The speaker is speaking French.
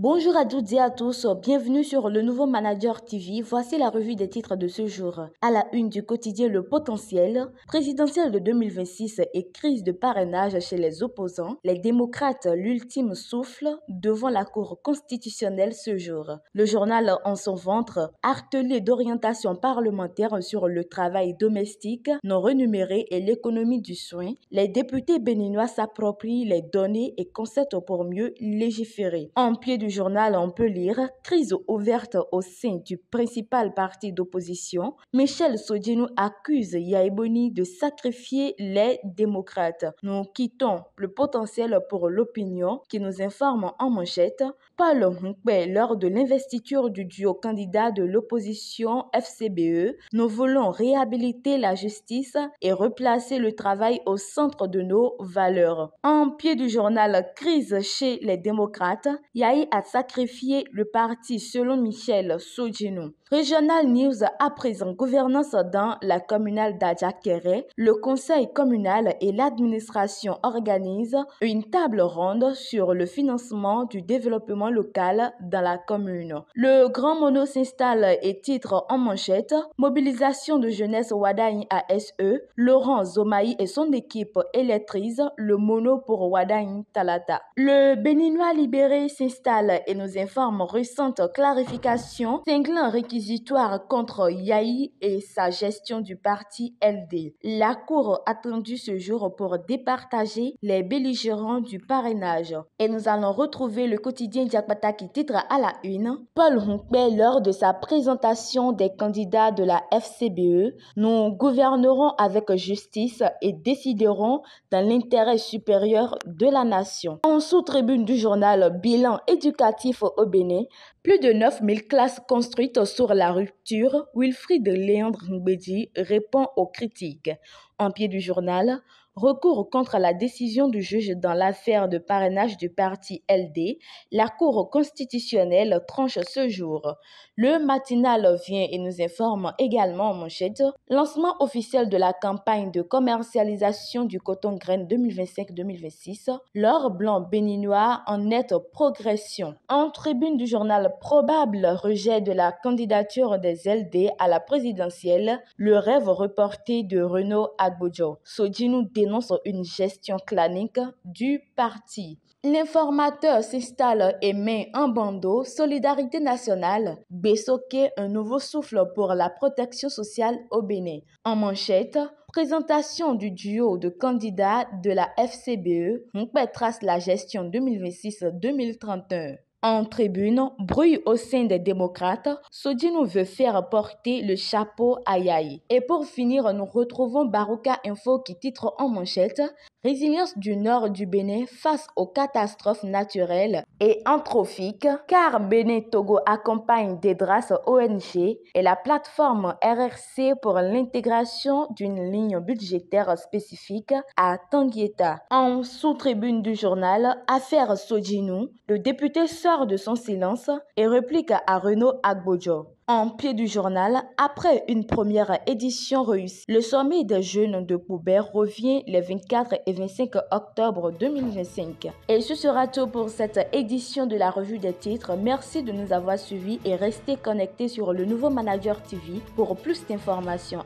Bonjour à toutes et à tous, bienvenue sur le nouveau Manager TV. Voici la revue des titres de ce jour. À la une du quotidien Le Potentiel, présidentielle de 2026 et crise de parrainage chez les opposants, les démocrates l'ultime souffle devant la Cour constitutionnelle ce jour. Le journal En son ventre, atelier d'orientation parlementaire sur le travail domestique non rémunéré et l'économie du soin, les députés béninois s'approprient les données et concepts pour mieux légiférer. En pied du journal, on peut lire « Crise ouverte au sein du principal parti d'opposition. Michel Sodjinou accuse Yayi Boni de sacrifier les démocrates. » Nous quittons Le Potentiel pour l'opinion qui nous informe en manchette. Paul Nkpe, lors de l'investiture du duo candidat de l'opposition FCBE, nous voulons réhabiliter la justice et replacer le travail au centre de nos valeurs. En pied du journal, crise chez les démocrates, Yayi a sacrifié le parti selon Michel Sodjinou. Regional News à présent, gouvernance dans la communale d'Adjakere, le conseil communal et l'administration organisent une table ronde sur le financement du développement local dans la commune. Le Grand Mono s'installe et titre en manchette « Mobilisation de jeunesse Wadagne ASE, Laurent Zomaï et son équipe électrisent le mono pour Wadagne Talata ». Le Béninois libéré s'installe et nous informe récente clarification cinglant réquisitoire contre Yayi et sa gestion du parti LD. La Cour attendue ce jour pour départager les belligérants du parrainage. Et nous allons retrouver le quotidien Diakbata qui titre à la une « Paul Nkpe lors de sa présentation des candidats de la FCBE, nous gouvernerons avec justice et déciderons dans l'intérêt supérieur de la nation ». En sous-tribune du journal Bilan éducatif au Bénin, plus de 9000 classes construites sur la rupture, Wilfried Léandre Ngbedi répond aux critiques. En pied du journal, recours contre la décision du juge dans l'affaire de parrainage du parti LD, la Cour constitutionnelle tranche ce jour. Le matinal vient et nous informe également en manchette lancement officiel de la campagne de commercialisation du coton graine 2025-2026, l'or blanc béninois en nette progression. En tribune du journal, probable rejet de la candidature des LD à la présidentielle, le rêve reporté de Renaud Agbojo. Sodjinou dénonce une gestion clanique du parti. L'informateur s'installe et met en bandeau Solidarité nationale, Bessoké, un nouveau souffle pour la protection sociale au Bénin. En manchette, présentation du duo de candidats de la FCBE, Nkpe trace la gestion 2026-2031. En tribune, bruit au sein des démocrates, Sodjinou veut faire porter le chapeau à Yayi. Et pour finir, nous retrouvons Baroka Info qui titre en manchette « Résilience du nord du Bénin face aux catastrophes naturelles et antrophiques » car Bénin-Togo accompagne Dedras ONG et la plateforme RRC pour l'intégration d'une ligne budgétaire spécifique à Tanguieta. En sous-tribune du journal, affaire Sodjinou, le député sort de son silence et réplique à Renaud Agbojo. En pied du journal, après une première édition réussie, le sommet des jeunes de Poubert revient les 24 et 25 octobre 2025. Et ce sera tout pour cette édition de la revue des titres. Merci de nous avoir suivis et restez connectés sur le nouveau Manager TV pour plus d'informations.